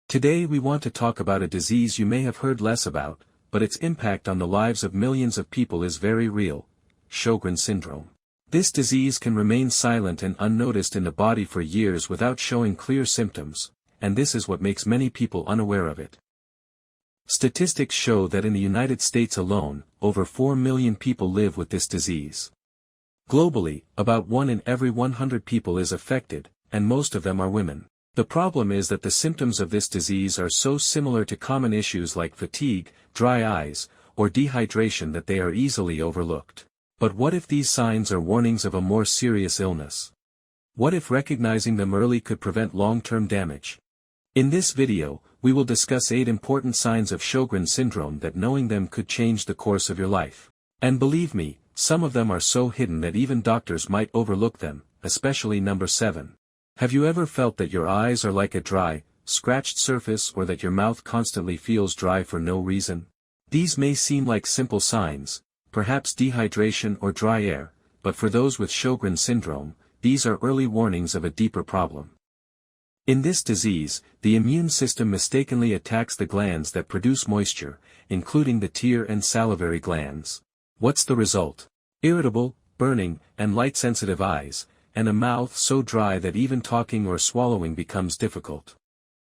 Today we want to talk about a disease you may have heard less about, but its impact on the lives of millions of people is very real: Sjögren syndrome. This disease can remain silent and unnoticed in the body for years without showing clear symptoms, and this is what makes many people unaware of it. Statistics show that in the United States alone, over 4 million people live with this disease. Globally, about 1 in every 100 people is affected, and most of them are women. The problem is that the symptoms of this disease are so similar to common issues like fatigue, dry eyes, or dehydration that they are easily overlooked. But what if these signs are warnings of a more serious illness? What if recognizing them early could prevent long-term damage? In this video, we will discuss 8 important signs of Sjögren syndrome that knowing them could change the course of your life. And believe me, some of them are so hidden that even doctors might overlook them, especially number 7. Have you ever felt that your eyes are like a dry, scratched surface, or that your mouth constantly feels dry for no reason? These may seem like simple signs, perhaps dehydration or dry air, but for those with Sjögren syndrome, these are early warnings of a deeper problem. In this disease, the immune system mistakenly attacks the glands that produce moisture, including the tear and salivary glands. What's the result? Irritable, burning, and light-sensitive eyes, and a mouth so dry that even talking or swallowing becomes difficult.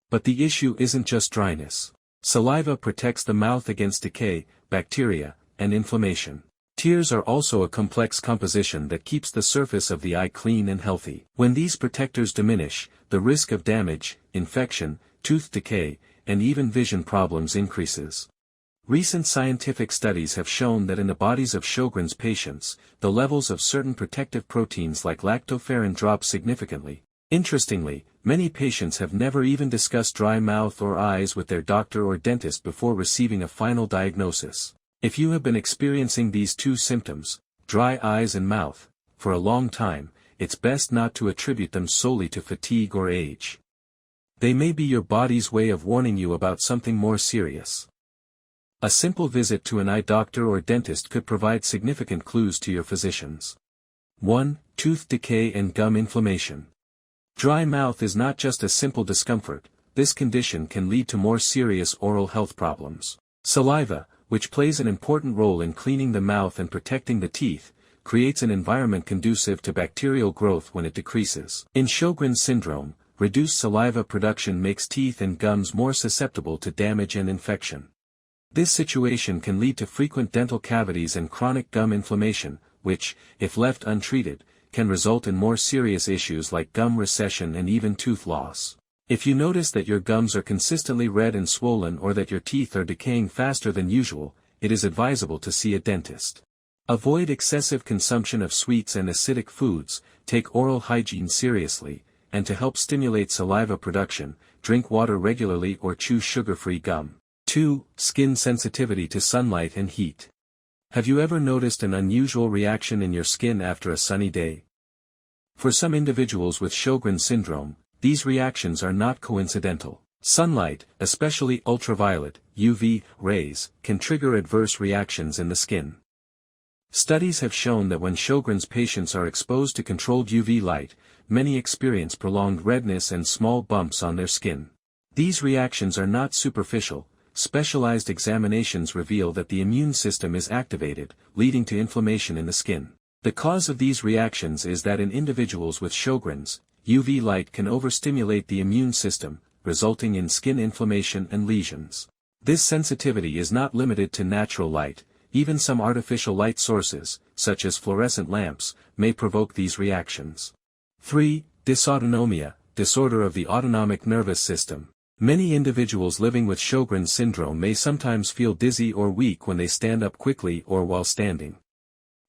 But the issue isn't just dryness. Saliva protects the mouth against decay, bacteria, and inflammation. Tears are also a complex composition that keeps the surface of the eye clean and healthy. When these protectors diminish, the risk of damage, infection, tooth decay, and even vision problems increases. Recent scientific studies have shown that in the bodies of Sjögren's patients, the levels of certain protective proteins like lactoferrin drop significantly. Interestingly, many patients have never even discussed dry mouth or eyes with their doctor or dentist before receiving a final diagnosis. If you have been experiencing these 2 symptoms, dry eyes and mouth, for a long time, it's best not to attribute them solely to fatigue or age. They may be your body's way of warning you about something more serious. A simple visit to an eye doctor or dentist could provide significant clues to your physicians. 1. Tooth decay and gum inflammation. Dry mouth is not just a simple discomfort. This condition can lead to more serious oral health problems. Saliva, which plays an important role in cleaning the mouth and protecting the teeth, creates an environment conducive to bacterial growth when it decreases. In Sjögren syndrome, reduced saliva production makes teeth and gums more susceptible to damage and infection. This situation can lead to frequent dental cavities and chronic gum inflammation, which, if left untreated, can result in more serious issues like gum recession and even tooth loss. If you notice that your gums are consistently red and swollen or that your teeth are decaying faster than usual, it is advisable to see a dentist. Avoid excessive consumption of sweets and acidic foods, take oral hygiene seriously, and to help stimulate saliva production, drink water regularly or chew sugar-free gum. 2. Skin sensitivity to sunlight and heat. Have you ever noticed an unusual reaction in your skin after a sunny day? For some individuals with Sjögren syndrome, these reactions are not coincidental. Sunlight, especially ultraviolet, UV, rays, can trigger adverse reactions in the skin. Studies have shown that when Sjögren's patients are exposed to controlled UV light, many experience prolonged redness and small bumps on their skin. These reactions are not superficial. Specialized examinations reveal that the immune system is activated, leading to inflammation in the skin. The cause of these reactions is that in individuals with Sjögren's, UV light can overstimulate the immune system, resulting in skin inflammation and lesions. This sensitivity is not limited to natural light. Even some artificial light sources, such as fluorescent lamps, may provoke these reactions. 3. Dysautonomia, disorder of the autonomic nervous system. Many individuals living with Sjögren syndrome may sometimes feel dizzy or weak when they stand up quickly or while standing.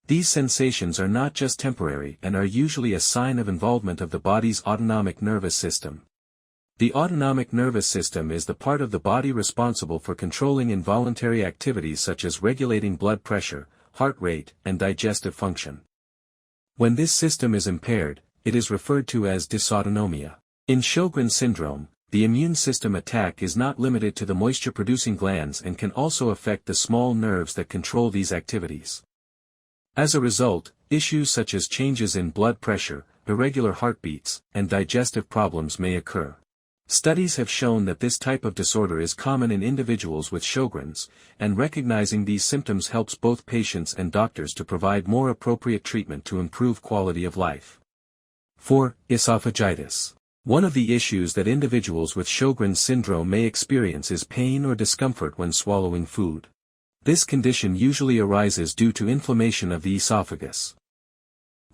These sensations are not just temporary and are usually a sign of involvement of the body's autonomic nervous system. The autonomic nervous system is the part of the body responsible for controlling involuntary activities such as regulating blood pressure, heart rate, and digestive function. When this system is impaired, it is referred to as dysautonomia. In Sjögren syndrome, the immune system attack is not limited to the moisture-producing glands and can also affect the small nerves that control these activities. As a result, issues such as changes in blood pressure, irregular heartbeats, and digestive problems may occur. Studies have shown that this type of disorder is common in individuals with Sjögren's, and recognizing these symptoms helps both patients and doctors to provide more appropriate treatment to improve quality of life. 4. Esophagitis. One of the issues that individuals with Sjögren's syndrome may experience is pain or discomfort when swallowing food. This condition usually arises due to inflammation of the esophagus.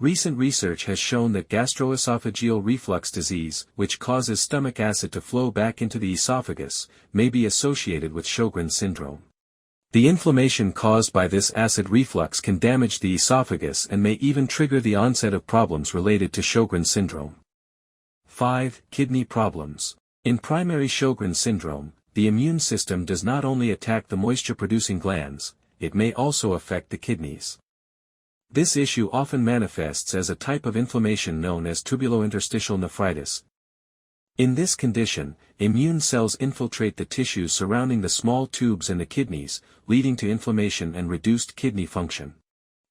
Recent research has shown that gastroesophageal reflux disease, which causes stomach acid to flow back into the esophagus, may be associated with Sjögren's syndrome. The inflammation caused by this acid reflux can damage the esophagus and may even trigger the onset of problems related to Sjögren's syndrome. 5. Kidney problems. In primary Sjögren's syndrome, the immune system does not only attack the moisture-producing glands, it may also affect the kidneys. This issue often manifests as a type of inflammation known as tubulointerstitial nephritis. In this condition, immune cells infiltrate the tissues surrounding the small tubes in the kidneys, leading to inflammation and reduced kidney function.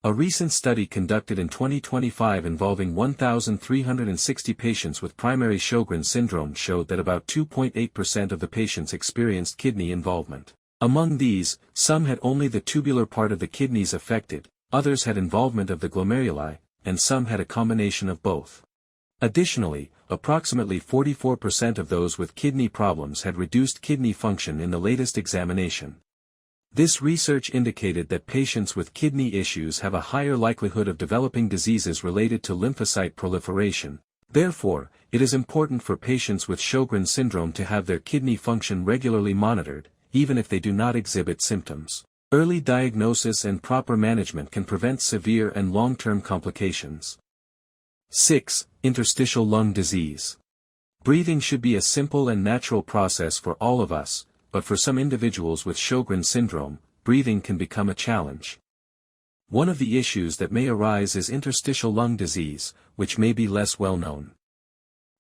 A recent study conducted in 2025 involving 1,360 patients with primary Sjögren's syndrome showed that about 2.8% of the patients experienced kidney involvement. Among these, some had only the tubular part of the kidneys affected, others had involvement of the glomeruli, and some had a combination of both. Additionally, approximately 44% of those with kidney problems had reduced kidney function in the latest examination. This research indicated that patients with kidney issues have a higher likelihood of developing diseases related to lymphocyte proliferation. Therefore, it is important for patients with Sjögren's syndrome to have their kidney function regularly monitored, even if they do not exhibit symptoms. Early diagnosis and proper management can prevent severe and long-term complications. 6. Interstitial lung disease. Breathing should be a simple and natural process for all of us, but for some individuals with Sjögren's syndrome, breathing can become a challenge. One of the issues that may arise is interstitial lung disease, which may be less well known.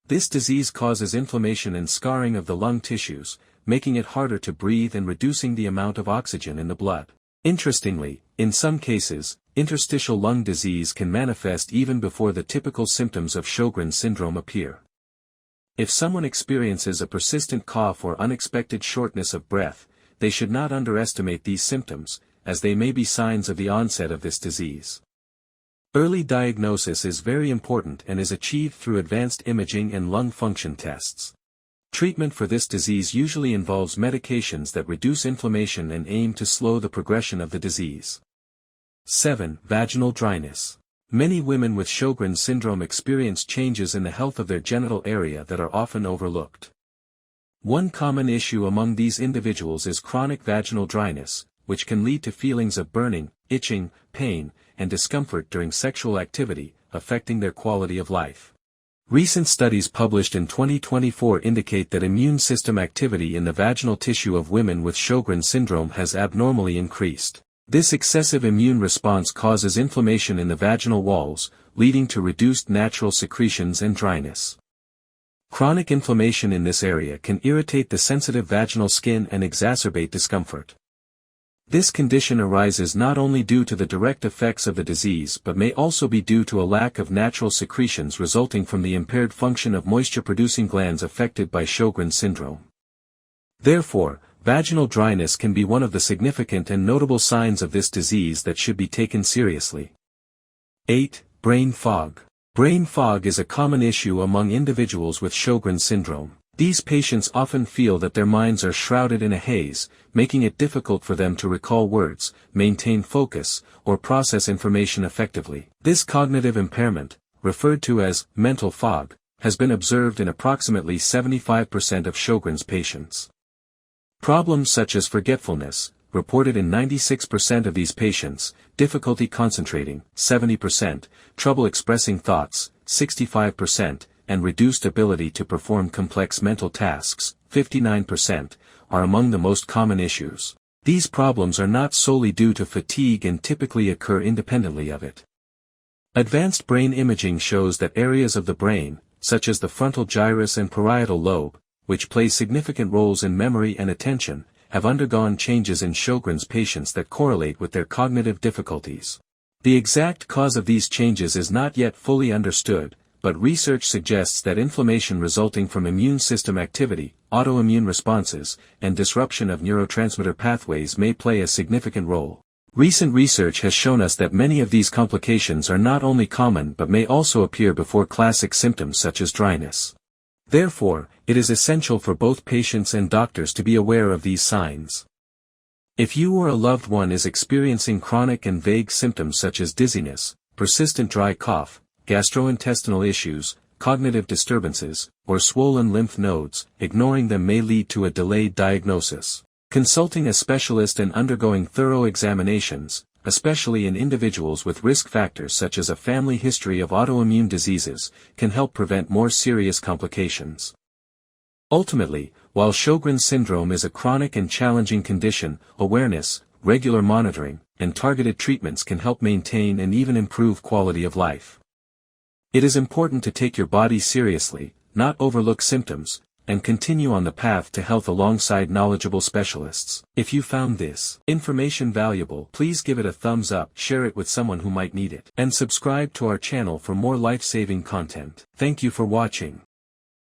This disease causes inflammation and scarring of the lung tissues, making it harder to breathe and reducing the amount of oxygen in the blood. Interestingly, in some cases, interstitial lung disease can manifest even before the typical symptoms of Sjögren's syndrome appear. If someone experiences a persistent cough or unexpected shortness of breath, they should not underestimate these symptoms, as they may be signs of the onset of this disease. Early diagnosis is very important and is achieved through advanced imaging and lung function tests. Treatment for this disease usually involves medications that reduce inflammation and aim to slow the progression of the disease. 7. Vaginal dryness. Many women with Sjögren's syndrome experience changes in the health of their genital area that are often overlooked. One common issue among these individuals is chronic vaginal dryness, which can lead to feelings of burning, itching, pain, and discomfort during sexual activity, affecting their quality of life. Recent studies published in 2024 indicate that immune system activity in the vaginal tissue of women with Sjögren's syndrome has abnormally increased. This excessive immune response causes inflammation in the vaginal walls, leading to reduced natural secretions and dryness. Chronic inflammation in this area can irritate the sensitive vaginal skin and exacerbate discomfort. This condition arises not only due to the direct effects of the disease but may also be due to a lack of natural secretions resulting from the impaired function of moisture-producing glands affected by Sjögren's syndrome. Therefore, vaginal dryness can be one of the significant and notable signs of this disease that should be taken seriously. 8. Brain fog. Brain fog is a common issue among individuals with Sjögren's syndrome. These patients often feel that their minds are shrouded in a haze, making it difficult for them to recall words, maintain focus, or process information effectively. This cognitive impairment, referred to as mental fog, has been observed in approximately 75% of Sjögren's patients. Problems such as forgetfulness, reported in 96% of these patients, difficulty concentrating, 70%, trouble expressing thoughts, 65%, and reduced ability to perform complex mental tasks, 59%, are among the most common issues. These problems are not solely due to fatigue and typically occur independently of it. Advanced brain imaging shows that areas of the brain, such as the frontal gyrus and parietal lobe, which play significant roles in memory and attention, have undergone changes in Sjögren's patients that correlate with their cognitive difficulties. The exact cause of these changes is not yet fully understood, but research suggests that inflammation resulting from immune system activity, autoimmune responses, and disruption of neurotransmitter pathways may play a significant role. Recent research has shown us that many of these complications are not only common but may also appear before classic symptoms such as dryness. Therefore, it is essential for both patients and doctors to be aware of these signs. If you or a loved one is experiencing chronic and vague symptoms such as dizziness, persistent dry cough, gastrointestinal issues, cognitive disturbances, or swollen lymph nodes, ignoring them may lead to a delayed diagnosis. Consulting a specialist and undergoing thorough examinations, especially in individuals with risk factors such as a family history of autoimmune diseases, can help prevent more serious complications. Ultimately, while Sjögren syndrome is a chronic and challenging condition, awareness, regular monitoring, and targeted treatments can help maintain and even improve quality of life. It is important to take your body seriously, not overlook symptoms, and continue on the path to health alongside knowledgeable specialists. If you found this information valuable, please give it a thumbs up, share it with someone who might need it, and subscribe to our channel for more life-saving content. Thank you for watching.